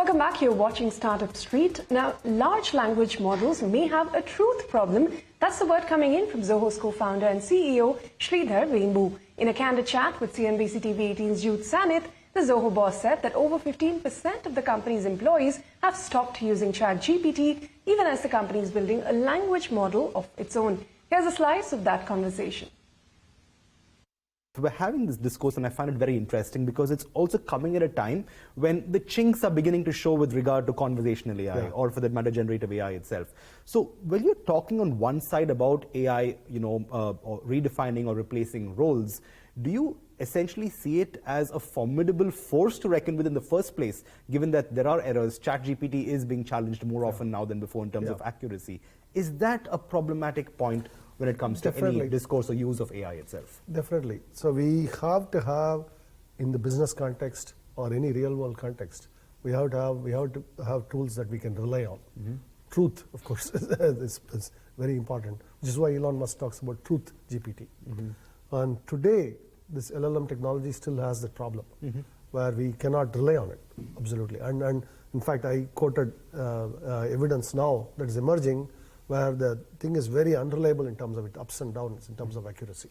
Welcome back. You're watching Startup Street. Now, large language models may have a truth problem. That's the word coming in from Zoho's co-founder and CEO, Sridhar Vembu. In a candid chat with CNBC TV 18's Youth Sanith, the Zoho boss said that over 15% of the company's employees have stopped using ChatGPT, even as the company is building a language model of its own. Here's a slice of that conversation. We're having this discourse, and I find it very interesting because it's also coming at a time when the chinks are beginning to show with regard to conversational AI, or for that matter, generative AI itself. So when you're talking on one side about AI, or redefining or replacing roles, do you essentially see it as a formidable force to reckon with in the first place, given that there are errors? ChatGPT is being challenged more often now than before in terms of accuracy. Is that a problematic point when it comes to any discourse or use of AI itself? Definitely. So we have to have, in the business context or any real world context, we have to have tools that we can rely on. Truth, of course, is very important, which is why Elon Musk talks about Truth GPT. And today, this LLM technology still has that problem, where we cannot rely on it, absolutely. And in fact, I quoted evidence now that is emerging where the thing is very unreliable in terms of its ups and downs, in terms of accuracy.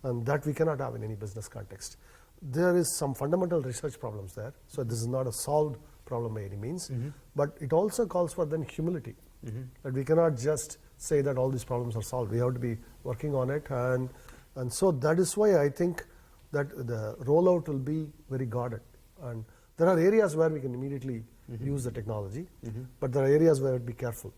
And that we cannot have in any business context. There is some fundamental research problems there, so this is not a solved problem by any means, but it also calls for then humility, that we cannot just say that all these problems are solved. We have to be working on it, and so that is why I think that the rollout will be very guarded. And there are areas where we can immediately use the technology, but there are areas where we have to be careful.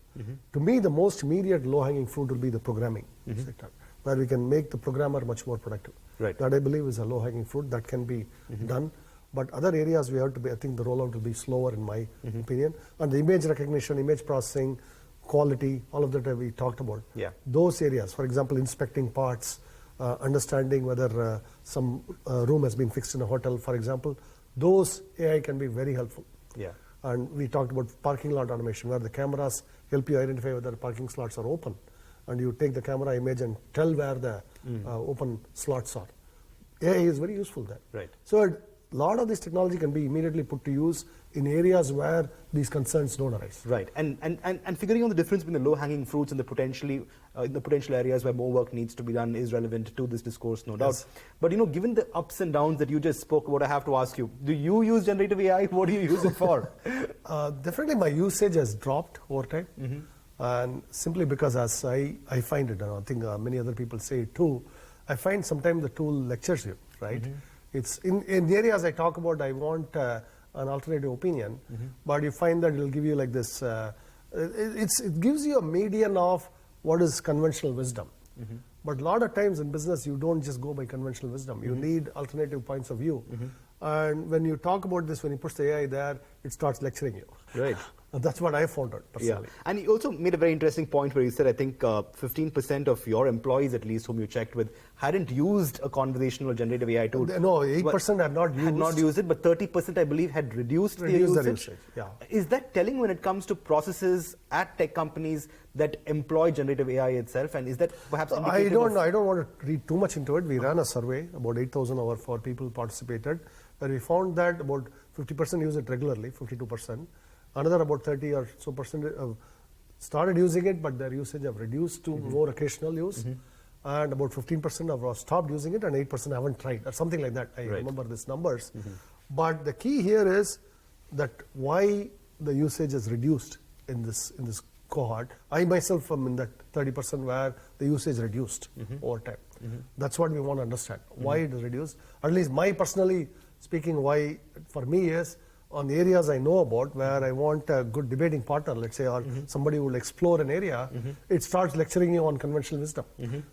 To me, the most immediate low-hanging fruit will be the programming sector, where we can make the programmer much more productive. That I believe is a low-hanging fruit that can be done. But other areas we have to be, I think the rollout will be slower in my opinion. And the image recognition, image processing, quality, all of that we talked about. Those areas, for example, inspecting parts, understanding whether some room has been fixed in a hotel, for example, those AI can be very helpful. And we talked about parking lot automation, where the cameras help you identify whether parking slots are open. And you take the camera image and tell where the open slots are. AI is very useful there. So a lot of this technology can be immediately put to use in areas where these concerns don't arise. And figuring out the difference between the low-hanging fruits and the potential areas where more work needs to be done is relevant to this discourse, no doubt. But given the ups and downs that you just spoke about, I have to ask you, do you use generative AI? What do you use it for? Definitely my usage has dropped over time. And simply because as I find it, and I think many other people say it too, I find sometimes the tool lectures you, It's in the areas I talk about, I want an alternative opinion, but you find that it'll give you like this, it gives you a median of what is conventional wisdom. But a lot of times in business, you don't just go by conventional wisdom. You need alternative points of view. And when you talk about this, when you push the AI there, it starts lecturing you. And that's what I found out personally. And you also made a very interesting point where you said, I think 15% of your employees, at least whom you checked with, hadn't used a conversational generative AI tool. No, 8% had not used it, but 30% I believe had reduced their usage. Is that telling when it comes to processes at tech companies that employ generative AI itself? And is that perhaps I don't know. I don't want to read too much into it. We ran a survey, about 8,000 over 4 people participated, where we found that about 50% use it regularly, 52%. Another about 30 or so percent have started using it, but their usage have reduced to more occasional use. And about 15% have stopped using it, and 8% haven't tried, or something like that. I remember these numbers. But the key here is that why the usage is reduced in this cohort. I myself am in that 30% where the usage reduced over time. That's what we want to understand, why it is reduced. At least my personally speaking, why for me is, on the areas I know about where I want a good debating partner, let's say, or somebody who will explore an area, it starts lecturing you on conventional wisdom.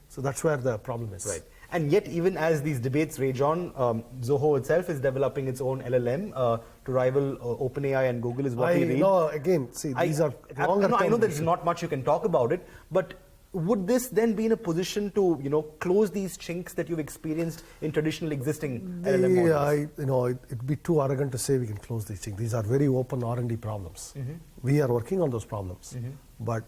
So that's where the problem is. And yet, even as these debates rage on, Zoho itself is developing its own LLM to rival OpenAI and Google is what we read. No, again, see, these are longer term. I know there's not much you can talk about it, but would this then be in a position to, close these chinks that you've experienced in traditional existing LLM models? It'd be too arrogant to say we can close these chinks. These are very open R&D problems. We are working on those problems, but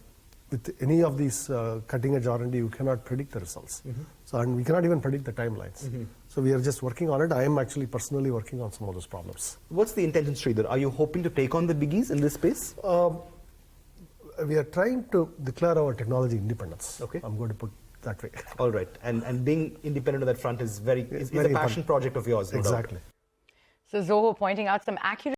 with any of these cutting-edge R&D, you cannot predict the results. So, and we cannot even predict the timelines. So we are just working on it. I am actually personally working on some of those problems. What's the intention, Sridhar? Are you hoping to take on the biggies in this space? We are trying to declare our technology independence. Okay. I'm going to put it that way. All right. And being independent on that front is very, is a passion project of yours, no doubt. Exactly. So Zoho pointing out some accurate